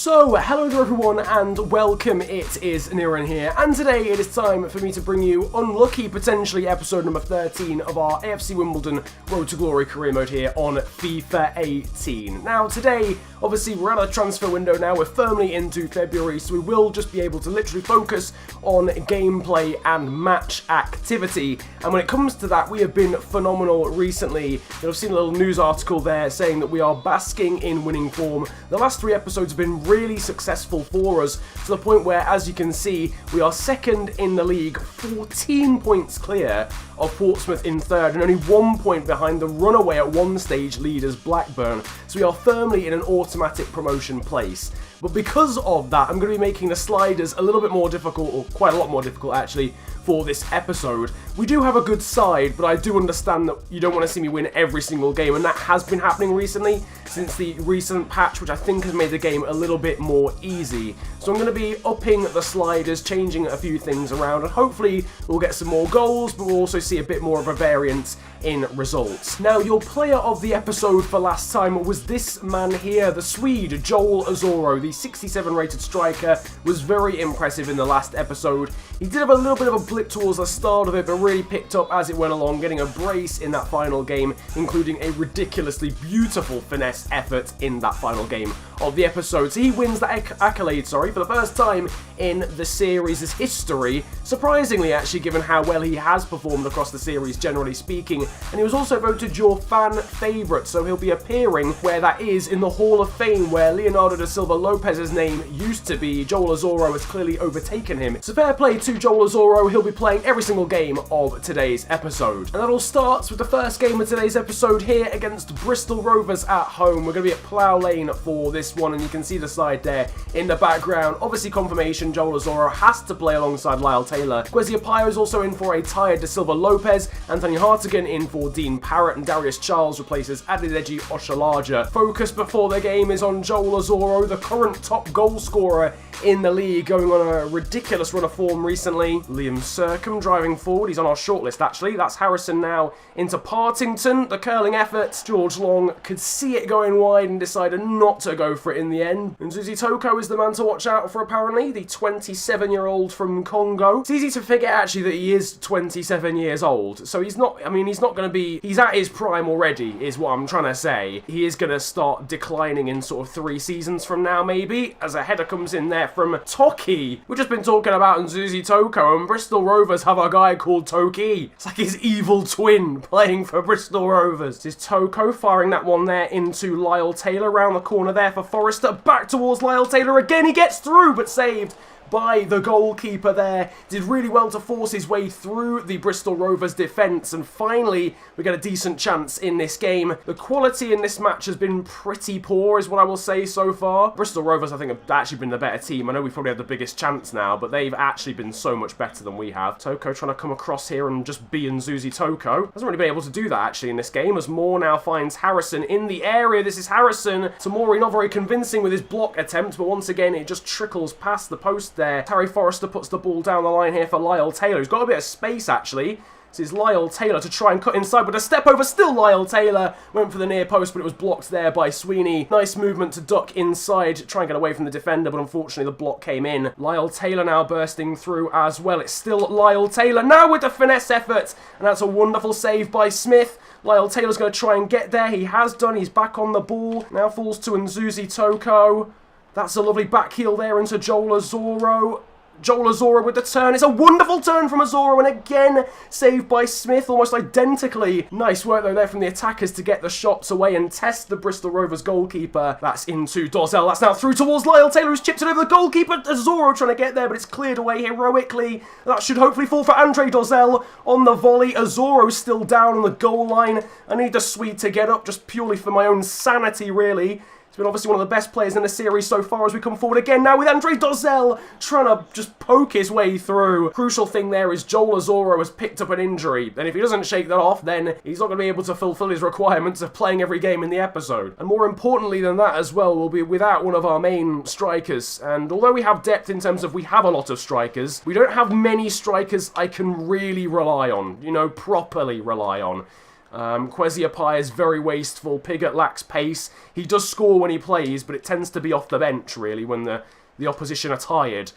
So, hello there everyone and welcome, it is Niran here, and today it is time for me to bring you unlucky, potentially episode number 13 of our AFC Wimbledon Road to Glory career mode here on FIFA 18. Now today, obviously we're out of the transfer window now, we're firmly into February, so we will just be able to literally focus on gameplay and match activity, and when it comes to that, we have been phenomenal recently. I've seen a little news article there saying that we are basking in winning form. The last 3 episodes have been really successful for us, to the point where, as you can see, we are second in the league, 14 points clear of Portsmouth in third, and only 1 point behind the runaway at one stage leaders Blackburn. So we are firmly in an automatic promotion place. But because of that, I'm going to be making the sliders a little bit more difficult, or quite a lot more difficult actually, for this episode. We do have a good side, but I do understand that you don't want to see me win every single game, and that has been happening recently since the recent patch, which I think has made the game a little bit more easy. So I'm going to be upping the sliders, changing a few things around, and hopefully we'll get some more goals, but we'll also see a bit more of a variance in results. Now, your player of the episode for last time was this man here, the Swede, Joel Azoro, the 67 rated striker, was very impressive in the last episode. He did have a little bit of a blip towards the start of it, but really picked up as it went along, getting a brace in that final game, including a ridiculously beautiful finesse effort in that final game of the episode. So he wins that accolade, for the first time in the series' history, surprisingly actually, given how well he has performed across the series generally speaking, and he was also voted your fan favourite, so he'll be appearing where that is in the Hall of Fame, where Leonardo da Silva Lopez's name used to be. Joel Azoro has clearly overtaken him. So fair play to Joel Azoro, he'll be playing every single game of today's episode. And that all starts with the first game of today's episode here against Bristol Rovers at home. We're going to be at Plough Lane for this one, and you can see the side there in the background. Obviously confirmation, Joel Azoro has to play alongside Lyle Taylor. Kwesi Opia is also in for a tired da Silva Lopez, Anthony Hartigan in for Dean Parrott, and Darius Charles replaces Adedeji Oshalaja. Focus before the game is on Joel Azoro, the current top goal scorer in the league, going on a ridiculous run of form recently. Liam Sercombe driving forward, he's on our shortlist actually. That's Harrison now into Partington, the curling effort. George Long could see it going wide and decided not to go for it in the end. And Toko is the man to watch out for apparently, the 27-year-old from Congo. It's easy to forget actually that he is 27 years old, so he's not going to be, he's at his prime already is what I'm trying to say. He is going to start declining in sort of 3 seasons from now maybe, as a header comes in there from Toki. We've just been talking about Nzuzi Toko, and Bristol Rovers have a guy called Toki. It's like his evil twin playing for Bristol Rovers. This is Toko firing that one there into Lyle Taylor, round the corner there for Forrester, back towards Lyle Taylor again. He gets through, but saved by the goalkeeper there. Did really well to force his way through the Bristol Rovers defence, and finally we get a decent chance in this game. The quality in this match has been pretty poor is what I will say so far. Bristol Rovers I think have actually been the better team. I know we've probably had the biggest chance now, but they've actually been so much better than we have. Toko trying to come across here and just be Nzuzi Toko. Hasn't really been able to do that actually in this game, as Moore now finds Harrison in the area. This is Harrison. Tamori not very convincing with his block attempt, but once again it just trickles past the post there. Harry Forrester puts the ball down the line here for Lyle Taylor, who's got a bit of space actually. This is Lyle Taylor to try and cut inside, but a step over, still Lyle Taylor. Went for the near post, but it was blocked there by Sweeney. Nice movement to duck inside, try and get away from the defender, but unfortunately the block came in. Lyle Taylor now bursting through as well. It's still Lyle Taylor, now with the finesse effort, and that's a wonderful save by Smith. Lyle Taylor's going to try and get there. He has done, he's back on the ball. Now falls to Nzuzi Toko. That's a lovely back heel there into Joel Azoro. Joel Azoro with the turn. It's a wonderful turn from Azoro, and again saved by Smith almost identically. Nice work though there from the attackers to get the shots away and test the Bristol Rovers goalkeeper. That's into Dozzell. That's now through towards Lyle Taylor, who's chipped it over the goalkeeper. Azoro trying to get there, but it's cleared away heroically. That should hopefully fall for Andre Dozzell on the volley. Azoro's still down on the goal line. I need the Swede to get up just purely for my own sanity really. Been obviously one of the best players in the series so far as we come forward again now with Andre Dozzell trying to just poke his way through. Crucial thing there is Joel Azoro has picked up an injury, and if he doesn't shake that off, then he's not going to be able to fulfill his requirements of playing every game in the episode. And more importantly than that as well, we'll be without one of our main strikers, and although we have depth in terms of we have a lot of strikers, we don't have many strikers I can really rely on, you know, properly rely on. Kwesi Opia is very wasteful. Pigott lacks pace. He does score when he plays, but it tends to be off the bench, really, when the opposition are tired.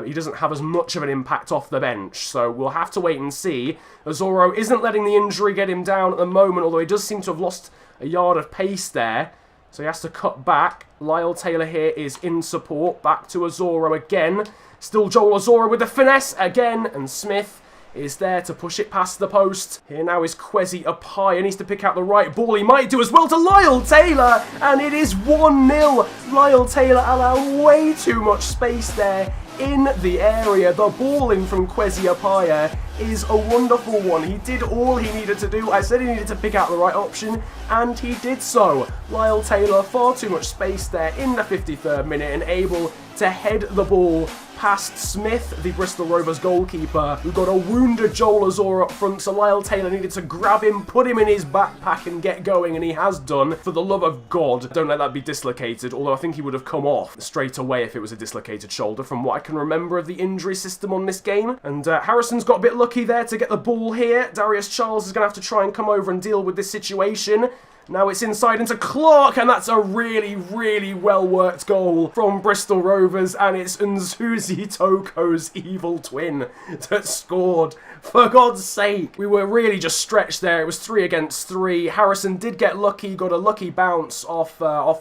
He doesn't have as much of an impact off the bench, so we'll have to wait and see. Azoro isn't letting the injury get him down at the moment, although he does seem to have lost a yard of pace there. So he has to cut back. Lyle Taylor here is in support. Back to Azoro again. Still Joel Azoro with the finesse again, and Smith is there to push it past the post. Here now is Kwesi Opia. He needs to pick out the right ball. He might do as well to Lyle Taylor, and it is 1-0. Lyle Taylor allowed way too much space there in the area. The ball in from Kwesi Opia is a wonderful one. He did all he needed to do. I said he needed to pick out the right option, and he did so. Lyle Taylor, far too much space there in the 53rd minute, and able to head the ball past Smith, the Bristol Rovers goalkeeper, who got a wounded Joel Azoro up front, so Lyle Taylor needed to grab him, put him in his backpack and get going, and he has done. For the love of God, don't let that be dislocated, although I think he would have come off straight away if it was a dislocated shoulder, from what I can remember of the injury system on this game. And Harrison's got a bit lucky there to get the ball here. Darius Charles is going to have to try and come over and deal with this situation. Now it's inside into Clark, and that's a really, really well-worked goal from Bristol Rovers, and it's Nzuzi Toko's evil twin that scored. For God's sake, we were really just stretched there. It was 3 against 3. Harrison did get lucky, got a lucky bounce off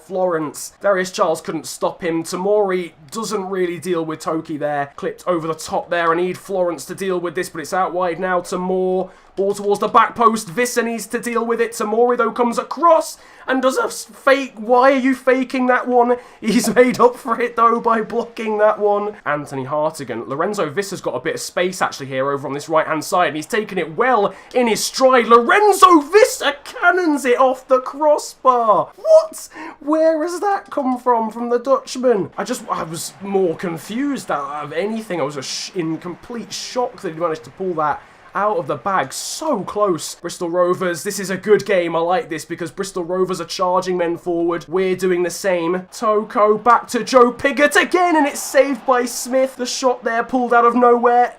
Florence. Darius Charles couldn't stop him. Tamori doesn't really deal with Toki there. Clipped over the top there. I need Florence to deal with this, but it's out wide now to Moore. Ball towards the back post. Visser needs to deal with it. Tamori, though, comes across and does a fake. Why are you faking that one? He's made up for it, though, by blocking that one. Anthony Hartigan. Lorenzo Visser's got a bit of space, actually, here over on this right-hand side, and he's taken it well in his stride. Lorenzo Visser cannons it off the crossbar. What? Where has that come from the Dutchman? I was more confused out of anything. I was just in complete shock that he managed to pull that out of the bag. So close. Bristol Rovers, this is a good game. I like this because Bristol Rovers are charging men forward. We're doing the same. Toko back to Joe Pigott again, and it's saved by Smith. The shot there pulled out of nowhere.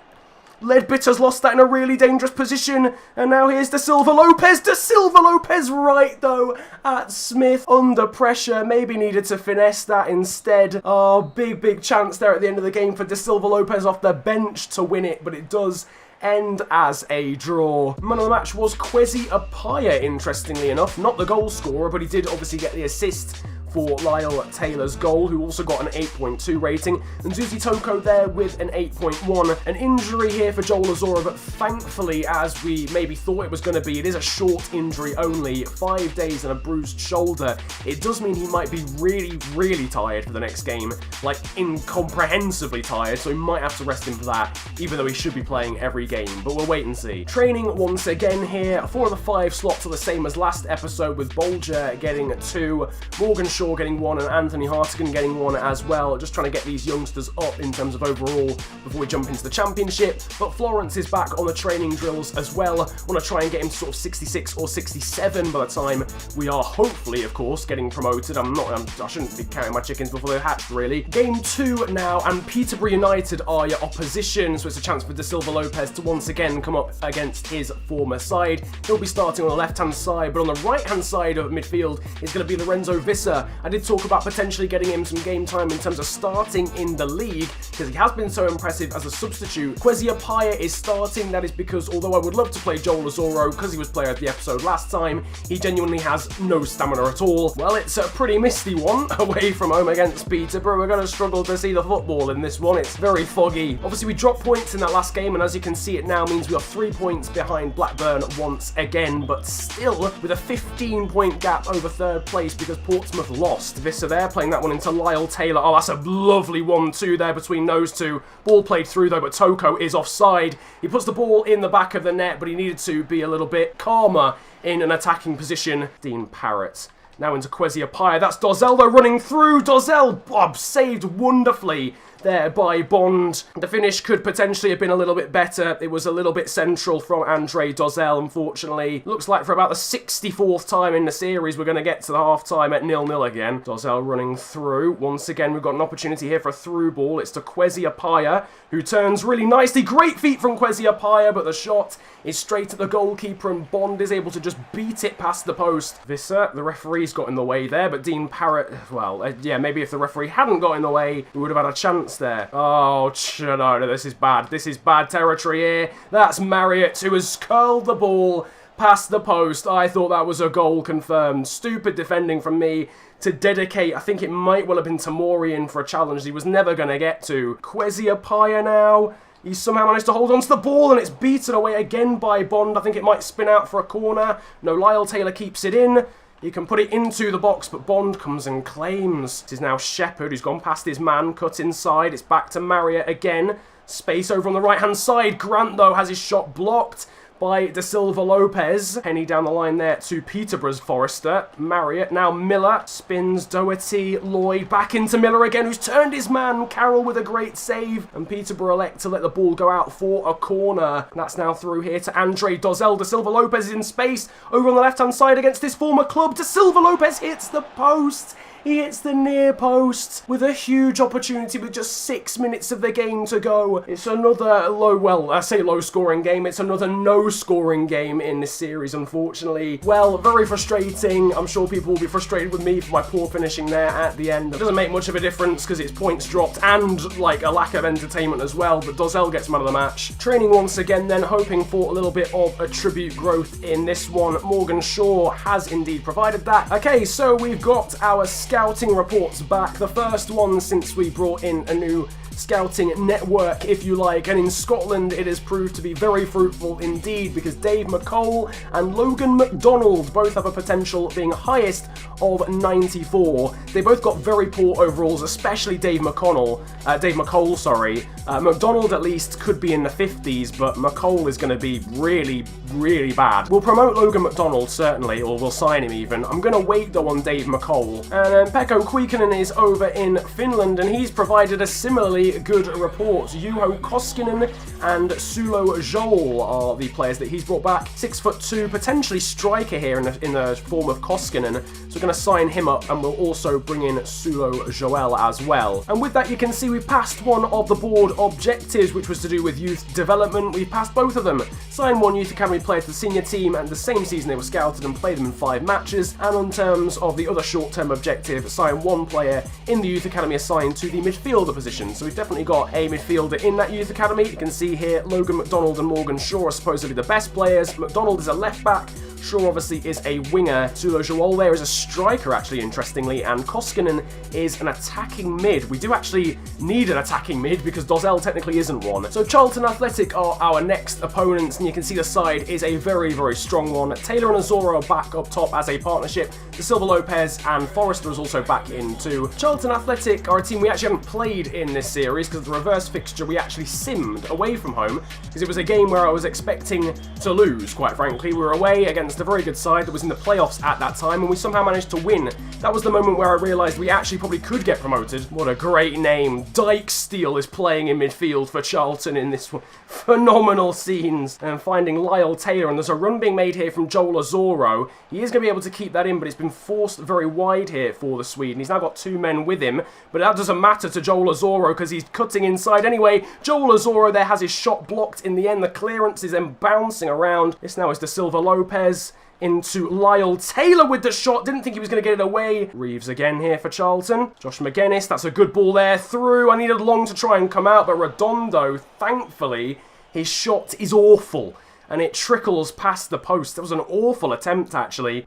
Ledbitter's lost that in a really dangerous position, and now here's Da Silva Lopez. Da Silva Lopez right, though, at Smith. Under pressure, maybe needed to finesse that instead. Oh, big chance there at the end of the game for Da Silva Lopez off the bench to win it, but it does end as a draw. Man of the match was Kwesi Opia, interestingly enough. Not the goal scorer, but he did obviously get the assist for Lyle Taylor's goal, who also got an 8.2 rating. And Zuzi Toko there with an 8.1. An injury here for Joel Azoro, but thankfully, as we maybe thought it was going to be, it is a short injury only. 5 days and a bruised shoulder. It does mean he might be really tired for the next game. Like, incomprehensibly tired, so we might have to rest him for that, even though he should be playing every game. But we'll wait and see. Training once again here. 4 of the 5 slots are the same as last episode, with Bolger getting 2, Morgan Shaw getting 1, and Anthony Hartigan getting 1 as well. Just trying to get these youngsters up in terms of overall before we jump into the championship. But Florence is back on the training drills as well. Want to try and get him to sort of 66 or 67 by the time we are hopefully, of course, getting promoted. I shouldn't be counting my chickens before they're hatched, really. Game 2 now, and Peterborough United are your opposition, so it's a chance for Da Silva Lopez to once again come up against his former side. He'll be starting on the left-hand side, but on the right-hand side of midfield is going to be Lorenzo Visser. I did talk about potentially getting him some game time in terms of starting in the league, because he has been so impressive as a substitute. Kwesi Opia is starting. That is because, although I would love to play Joel Azoro, because he was player of the episode last time, he genuinely has no stamina at all. Well, it's a pretty misty one away from home against Peterborough. We're going to struggle to see the football in this one. It's very foggy. Obviously, we dropped points in that last game, and as you can see, it now means we are 3 points behind Blackburn once again, but still with a 15-point gap over third place because Portsmouth lost. Visser there, playing that one into Lyle Taylor. Oh, that's a lovely 1-2 there between those two. Ball played through though, but Toko is offside. He puts the ball in the back of the net, but he needed to be a little bit calmer in an attacking position. Dean Parrott Now into Opia. That's Dolla though running through. Dolla saved wonderfully there by Bond. The finish could potentially have been a little bit better. It was a little bit central from Andre Dolla, unfortunately. Looks like for about the 64th time in the series, we're going to get to the half-time at 0-0 again. Dolla running through. Once again, we've got an opportunity here for a through ball. It's to Opia, who turns really nicely. Great feet from Opia, but the shot is straight at the goalkeeper, and Bond is able to just beat it past the post. Visser, the referee's got in the way there, but Dean Parrott, well, yeah, maybe if the referee hadn't got in the way, we would have had a chance there. Oh, no, this is bad. This is bad territory here. That's Marriott, who has curled the ball past the post. I thought that was a goal confirmed. Stupid defending from me to dedicate. I think it might well have been Tamorian for a challenge he was never going to get to. Opia now. He somehow managed to hold on to the ball, and it's beaten away again by Bond. I think it might spin out for a corner. No, Lyle Taylor keeps it in. He can put it into the box, but Bond comes and claims. It is now Shepherd, who's gone past his man, cut inside. It's back to Marriott again. Space over on the right-hand side. Grant, though, has his shot blocked by De Silva Lopez. Penny down the line there to Peterborough's Forrester. Marriott, now Miller. Spins Doherty, Lloyd, back into Miller again, who's turned his man. Carroll with a great save. And Peterborough elect to let the ball go out for a corner. That's now through here to Andre Dozzell. De Silva Lopez is in space. Over on the left-hand side against his former club. De Silva Lopez hits the post. He hits the near post with a huge opportunity with just 6 minutes of the game to go. It's another low-scoring game. It's another no-scoring game in this series, unfortunately. Well, very frustrating. I'm sure people will be frustrated with me for my poor finishing there at the end. It doesn't make much of a difference because it's points dropped and, like, a lack of entertainment as well, but Dozzell gets man of the match. Training once again then, hoping for a little bit of attribute growth in this one. Morgan Shaw has indeed provided that. Okay, so we've got our scouting reports back, the first one since we brought in a new scouting network, if you like, and in Scotland it has proved to be very fruitful indeed, because Dave McCall and Logan McDonald both have a potential of being highest of 94. They both got very poor overalls, especially Dave McCall, sorry. McDonald at least could be in the 50s, but McCall is going to be really, really bad. We'll promote Logan McDonald, certainly, or we'll sign him even. I'm going to wait, though, on Dave McCall. And Pekko Kuikkanen is over in Finland, and he's provided a similarly good report. Juho Koskinen and Sulo Joel are the players that he's brought back. 6'2", potentially striker here in the form of Koskinen. So we're going to sign him up, and we'll also bring in Sulo Joel as well. And with that, you can see we passed one of the board objectives, which was to do with youth development. We passed both of them. Sign one youth academy player to the senior team, and the same season they were scouted and played them in 5 matches. And in terms of the other short-term objective, sign one player in the youth academy assigned to the midfielder position. So we've definitely got a midfielder in that youth academy. You can see here Logan McDonald and Morgan Shaw are supposedly the best players. McDonald is a left back. Shaw obviously is a winger. Sulo Joel there is a striker, actually, interestingly, and Koskinen is an attacking mid. We do actually need an attacking mid because Dozzell technically isn't one. So Charlton Athletic are our next opponents, and you can see the side is a very, very strong one. Taylor and Azora are back up top as a partnership. De Silva Lopez and Forrester is also back in too. Charlton Athletic are a team we actually haven't played in this series because the reverse fixture we actually simmed away from home because it was a game where I was expecting to lose, quite frankly. We were away against a very good side that was in the playoffs at that time, and we somehow managed to win. That was the moment where I realised we actually probably could get promoted. What a great name. Dyke Steele is playing in midfield for Charlton in this one. Phenomenal scenes. And finding Lyle Taylor, and there's a run being made here from Joel Azoro. He is going to be able to keep that in, but it's been forced very wide here for the Swede, and he's now got 2 men with him, but that doesn't matter to Joel Azoro because he's cutting inside anyway. Joel Azoro there has his shot blocked in the end. The clearance is then bouncing around. This now is De Silva Lopez into Lyle Taylor with the shot. Didn't think he was going to get it away. Reeves again here for Charlton. Josh McGuinness, that's a good ball there through. I needed Long to try and come out, but Redondo, thankfully, his shot is awful, and it trickles past the post. That was an awful attempt, actually.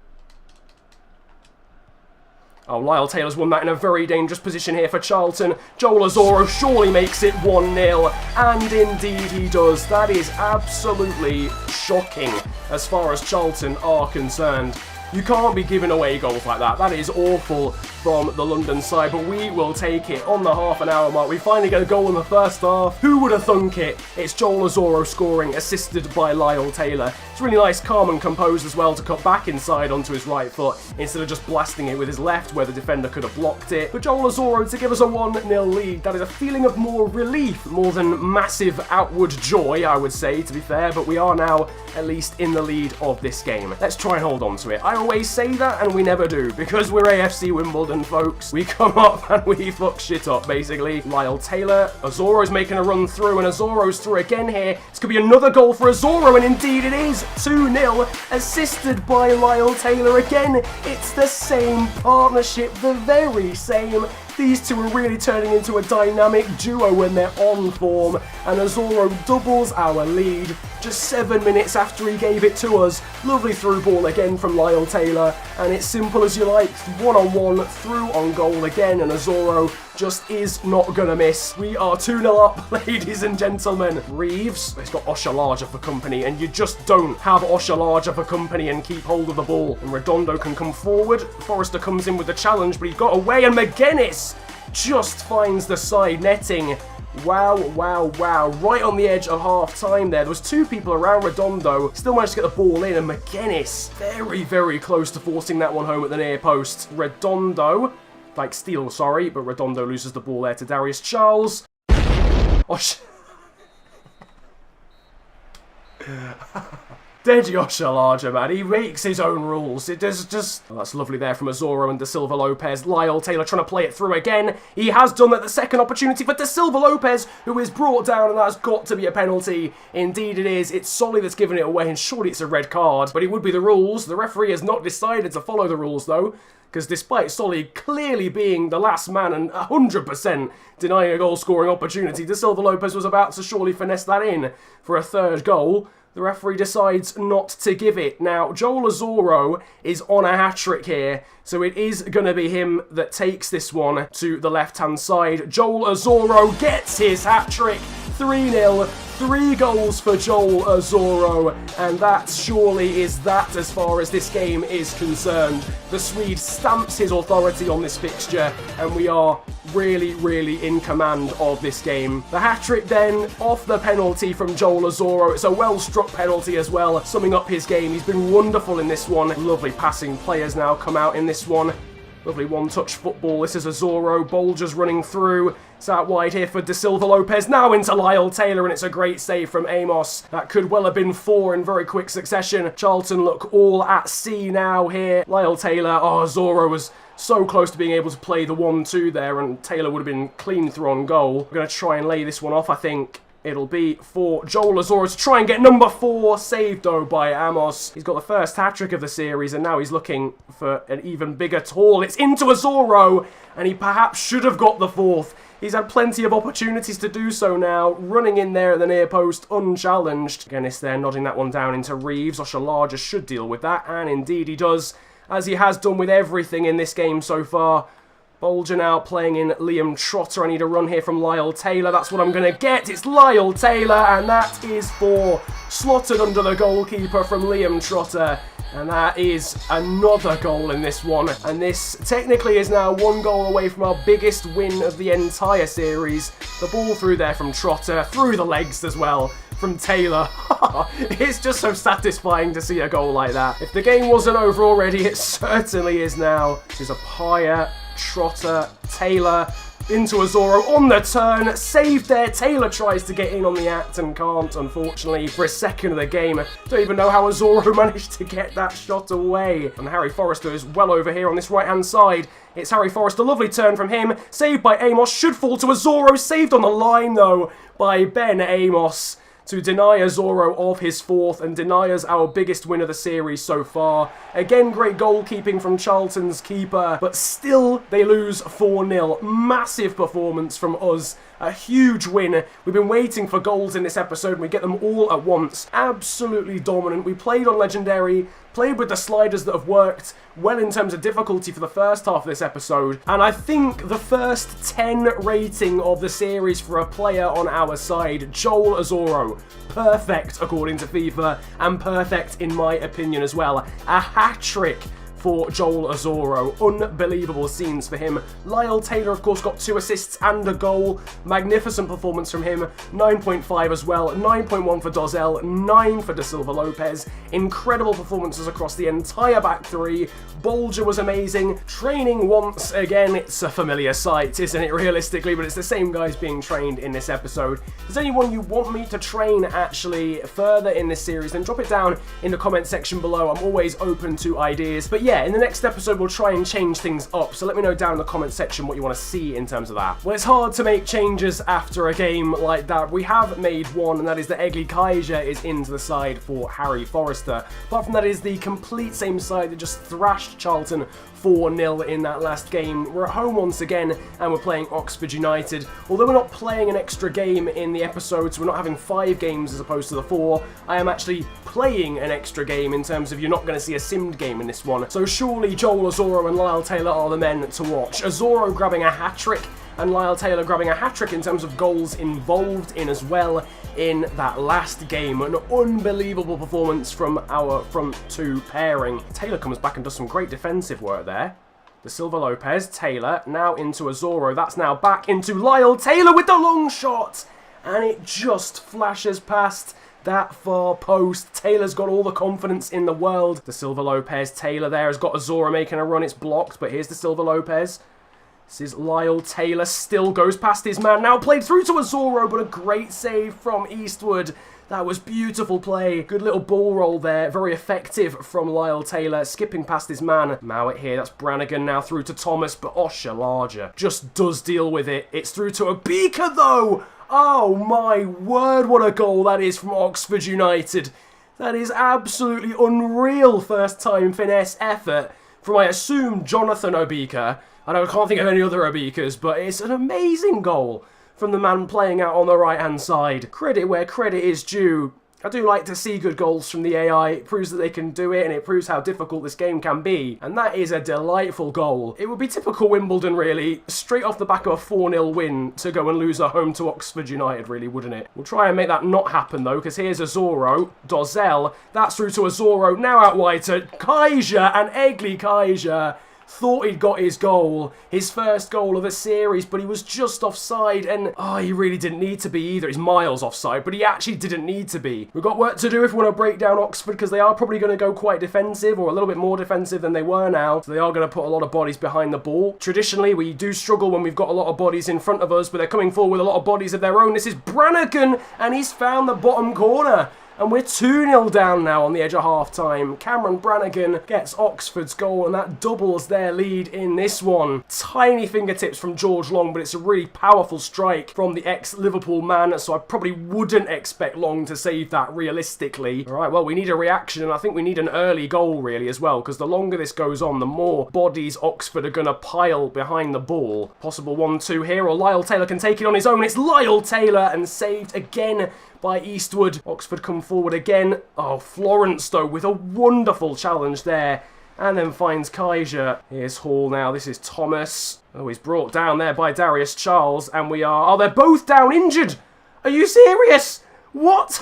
Oh, Lyle Taylor's won that in a very dangerous position here for Charlton. Joel Azoro surely makes it 1-0, and indeed he does. That is absolutely shocking as far as Charlton are concerned. You can't be giving away goals like that. That is awful from the London side, but we will take it on the half an hour mark. We finally get a goal in the first half. Who would have thunk it? It's Joel Azoro scoring, assisted by Lyle Taylor. It's really nice, calm and composed as well to cut back inside onto his right foot instead of just blasting it with his left where the defender could have blocked it. But Joel Azoro to give us a 1-0 lead. That is a feeling of more relief, more than massive outward joy, I would say, to be fair, but we are now at least in the lead of this game. Let's try and hold on to it. I always say that and we never do because we're AFC Wimbledon, folks. We come up and we fuck shit up, basically. Lyle Taylor, Azoro's making a run through and Azoro's through again here. This could be another goal for Azoro, and indeed it is. 2-0, assisted by Lyle Taylor again. It's the same partnership, the very same. These two are really turning into a dynamic duo when they're on form, and Azoro doubles our lead just 7 minutes after he gave it to us. Lovely through ball again from Lyle Taylor, and it's simple as you like, one-on-one, through on goal again, and Azoro just is not gonna miss. We are 2-0 up, ladies and gentlemen. Reeves, he's got Oshalaja for company, and you just don't have Oshalaja for company and keep hold of the ball. And Redondo can come forward. Forrester comes in with the challenge, but he got away, and McGuinness just finds the side netting. Wow, wow, wow. Right on the edge of half-time there. There was two people around Redondo. Still managed to get the ball in, and McGuinness very, very close to forcing that one home at the near post. Redondo, like Steele, sorry, but Redondo loses the ball there to Darius Charles. Deji Oshalaja, man. He makes his own rules. It does just... Oh, that's lovely there from Azoro and Da Silva Lopez. Lyle Taylor trying to play it through again. He has done that. The second opportunity for Da Silva Lopez, who is brought down, and that's got to be a penalty. Indeed it is. It's Solly that's given it away, and surely it's a red card. But it would be the rules. The referee has not decided to follow the rules, though, because despite Solly clearly being the last man and 100% denying a goal-scoring opportunity, Da Silva Lopez was about to surely finesse that in for a third goal. The referee decides not to give it. Now, Joel Azoro is on a hat-trick here, so it is going to be him that takes this one to the left-hand side. Joel Azoro gets his hat-trick. 3-0, 3 goals for Joel Azoro, and that surely is that as far as this game is concerned. The Swede stamps his authority on this fixture, and we are really, really in command of this game. The hat-trick then, off the penalty from Joel Azoro. It's a well-struck penalty as well, summing up his game. He's been wonderful in this one. Lovely passing players now come out in this one. Lovely one-touch football. This is Azoro. Bolger's running through. It's out wide here for Da Silva Lopez. Now into Lyle Taylor, and it's a great save from Amos. That could well have been 4 in very quick succession. Charlton look all at sea now here. Lyle Taylor. Oh, Azoro was so close to being able to play the 1-2 there, and Taylor would have been clean through on goal. We're going to try and lay this one off, I think. It'll be for Joel Azoro to try and get number 4, saved though by Amos. He's got the first hat-trick of the series, and now he's looking for an even bigger haul. It's into Azoro, and he perhaps should have got the 4th. He's had plenty of opportunities to do so now. Running in there at the near post, unchallenged. Guinness there nodding that one down into Reeves. Oshalaja should deal with that, and indeed he does, as he has done with everything in this game so far. Bolger now playing in Liam Trotter. I need a run here from Lyle Taylor. That's what I'm going to get. It's Lyle Taylor, and that is 4. Slotted under the goalkeeper from Liam Trotter. And that is another goal in this one. And this technically is now 1 goal away from our biggest win of the entire series. The ball through there from Trotter, through the legs as well from Taylor. It's just so satisfying to see a goal like that. If the game wasn't over already, it certainly is now. This is Opia, Trotter, Taylor, into Azoro on the turn, saved there. Taylor tries to get in on the act and can't, unfortunately, for a second of the game. Don't even know how Azoro managed to get that shot away. And Harry Forrester is well over here on this right-hand side. It's Harry Forrester, lovely turn from him, saved by Amos, should fall to Azoro, saved on the line though by Ben Amos, to deny Azoro of his 4th and deny us our biggest win of the series so far. Again, great goalkeeping from Charlton's keeper, but still they lose 4-0. Massive performance from us. A huge win. We've been waiting for goals in this episode, and we get them all at once. Absolutely dominant. We played on Legendary, played with the sliders that have worked well in terms of difficulty for the first half of this episode, and I think the first 10 rating of the series for a player on our side, Joel Azoro. Perfect according to FIFA, and perfect in my opinion as well. A hat-trick for Joel Azoro. Unbelievable scenes for him. Lyle Taylor, of course, got 2 assists and a goal. Magnificent performance from him. 9.5 as well. 9.1 for Dozzell. 9 for Da Silva Lopez. Incredible performances across the entire back three. Bolger was amazing. Training once again. It's a familiar sight, isn't it, realistically? But it's the same guys being trained in this episode. If there's anyone you want me to train actually further in this series, then drop it down in the comment section below. I'm always open to ideas. But yeah, in the next episode, we'll try and change things up. So let me know down in the comment section what you want to see in terms of that. Well, it's hard to make changes after a game like that. We have made one, and that is that Egli Kaiser is into the side for Harry Forrester. Apart from that, it is the complete same side that just thrashed Charlton 4-0 in that last game. We're at home once again, and we're playing Oxford United. Although we're not playing an extra game in the episode, so we're not having 5 games as opposed to the 4, I am actually playing an extra game in terms of you're not going to see a simmed game in this one. So surely Joel Azoro and Lyle Taylor are the men to watch. Azoro grabbing a hat-trick, and Lyle Taylor grabbing a hat-trick in terms of goals involved in as well in that last game. An unbelievable performance from our front 2 pairing. Taylor comes back and does some great defensive work there. Da Silva Lopez, Taylor, now into Azoro. That's now back into Lyle Taylor with the long shot. And it just flashes past that far post. Taylor's got all the confidence in the world. Da Silva Lopez, Taylor there has got Azoro making a run. It's blocked, but here's Da Silva Lopez. This is Lyle Taylor, still goes past his man, now played through to Azoro, but a great save from Eastwood. That was beautiful play. Good little ball roll there, very effective from Lyle Taylor, skipping past his man. Mowat here, that's Brannigan now through to Thomas, but Osher Larger just does deal with it. It's through to Opia though. Oh my word, what a goal that is from Oxford United. That is absolutely unreal first time finesse effort from, I assume, Jonathan Opia. I can't think of any other Obikas, but it's an amazing goal from the man playing out on the right-hand side. Credit where credit is due. I do like to see good goals from the AI. It proves that they can do it, and it proves how difficult this game can be. And that is a delightful goal. It would be typical Wimbledon, really, straight off the back of a 4-0 win to go and lose at home to Oxford United, really, wouldn't it? We'll try and make that not happen, though, because here's Azoro, Dozzell, that's through to Azoro, now out wide to Kaiser, and Egli Kaiser thought he'd got his goal, his first goal of the series, but he was just offside, and he really didn't need to be either. He's miles offside, but he actually didn't need to be. We've got work to do if we want to break down Oxford, because they are probably going to go quite defensive, or a little bit more defensive than they were now, so they are going to put a lot of bodies behind the ball. Traditionally, we do struggle when we've got a lot of bodies in front of us, but they're coming forward with a lot of bodies of their own. This is Brannigan, and he's found the bottom corner. And we're 2-0 down now on the edge of half-time. Cameron Brannigan gets Oxford's goal, and that doubles their lead in this one. Tiny fingertips from George Long, but it's a really powerful strike from the ex-Liverpool man, so I probably wouldn't expect Long to save that realistically. All right, well, we need a reaction, and I think we need an early goal, really, as well, because the longer this goes on, the more bodies Oxford are going to pile behind the ball. Possible 1-2 here, or Lyle Taylor can take it on his own. It's Lyle Taylor, and saved again by Eastwood. Oxford come forward again. Oh, Florence, though, with a wonderful challenge there. And then finds Kaiser. Here's Hall now. This is Thomas. Oh, he's brought down there by Darius Charles. And we are... Oh, they're both down injured. Are you serious? What?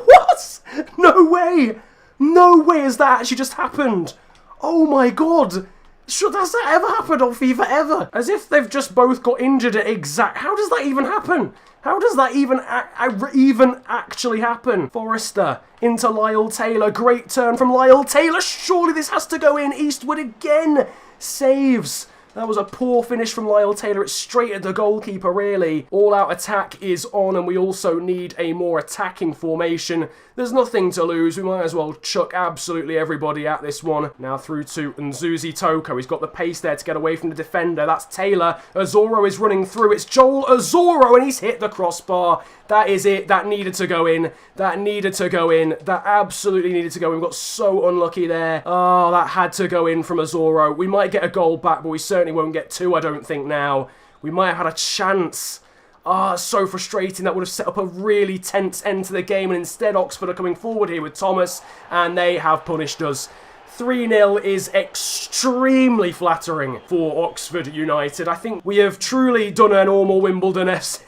What? No way. No way has that actually just happened. Oh, my God. Has that ever happened on FIFA ever? As if they've just both got injured at exact... How does that even happen? How does that even actually happen? Forrester into Lyle Taylor. Great turn from Lyle Taylor. Surely this has to go in. Eastwood again saves. That was a poor finish from Lyle Taylor. It's straight at the goalkeeper, really. All-out attack is on, and we also need a more attacking formation. There's nothing to lose. We might as well chuck absolutely everybody at this one. Now through to Nzuzi Toko. He's got the pace there to get away from the defender. That's Taylor. Azoro is running through. It's Joel Azoro, and he's hit the crossbar. That is it. That needed to go in. That needed to go in. That absolutely needed to go in. We got so unlucky there. Oh, that had to go in from Azoro. We might get a goal back, but we certainly won't get 2, I don't think, now. We might have had a chance. Ah, so frustrating. That would have set up a really tense end to the game, and instead Oxford are coming forward here with Thomas, and they have punished us. 3-0 is extremely flattering for Oxford United. I think we have truly done a normal Wimbledon FC.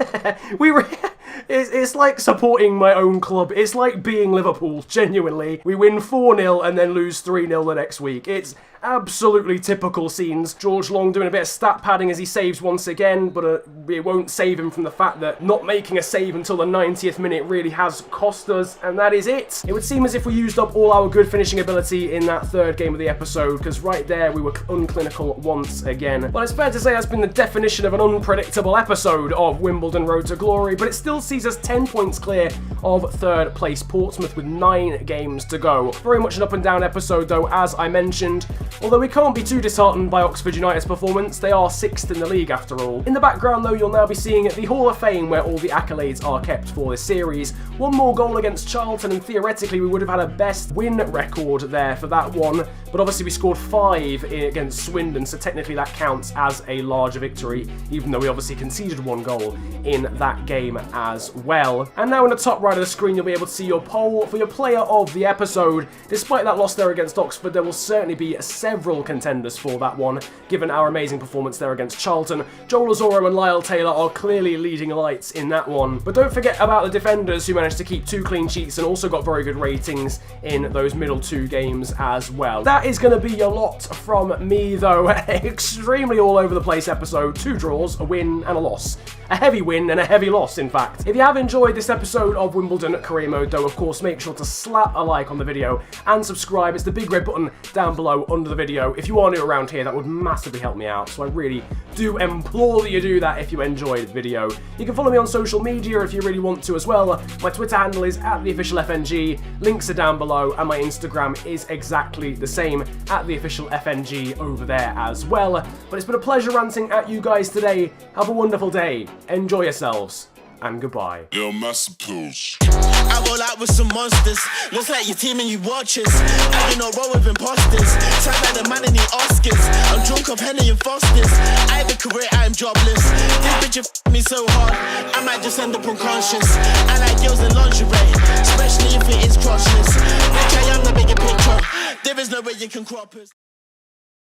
It's like supporting my own club. It's like being Liverpool, genuinely. We win 4-0 and then lose 3-0 the next week. It's absolutely typical scenes. George Long doing a bit of stat padding as he saves once again, but it won't save him from the fact that not making a save until the 90th minute really has cost us, and that is it. It would seem as if we used up all our good finishing ability in that third game of the episode, because right there we were unclinical once again. Well, it's fair to say that's been the definition of an unpredictable episode of Wimbledon Road to Glory, but it still sees us 10 points clear of third place Portsmouth with 9 games to go. Very much an up and down episode though, as I mentioned, although we can't be too disheartened by Oxford United's performance. They are 6th in the league after all. In the background though, you'll now be seeing the Hall of Fame where all the accolades are kept for this series. One more goal against Charlton and theoretically we would have had a best win record there for that one, but obviously we scored 5 against Swindon, so technically that counts as a larger victory, even though we obviously conceded 1 goal in that game as well. And now in the top right of the screen you'll be able to see your poll for your player of the episode. Despite that loss there against Oxford, there will certainly be several contenders for that one, given our amazing performance there against Charlton. Joel Azoro and Lyle Taylor are clearly leading lights in that one. But don't forget about the defenders who managed to keep 2 clean sheets and also got very good ratings in those middle 2 games as well. That is going to be your lot from me though. Extremely all over the place episode. 2 draws, a win and a loss. A heavy win and a heavy loss, in fact. If you have enjoyed this episode of Wimbledon Career Mode though, of course, make sure to slap a like on the video and subscribe. It's the big red button down below under the video. If you are new around here, that would massively help me out, so I really do implore that you do that if you enjoyed the video. You can follow me on social media if you really want to as well. My Twitter handle is @theofficialfng, links are down below, and my Instagram is exactly the same, @theofficialfng over there as well. But it's been a pleasure ranting at you guys today. Have a wonderful day, enjoy yourselves, and goodbye. Yo, Massappels. I roll out with some monsters. Looks like your team and you watchers. I do not roll with imposters. Sound like the man in the Oscars. I'm drunk of Henny and Fosters. I have a career, I'm jobless. This bitch f*** me so hard, I might just end up unconscious. I like girls in lingerie, especially if it is crotchless. Bitch, I am the bigger picture. There is no way you can crop us.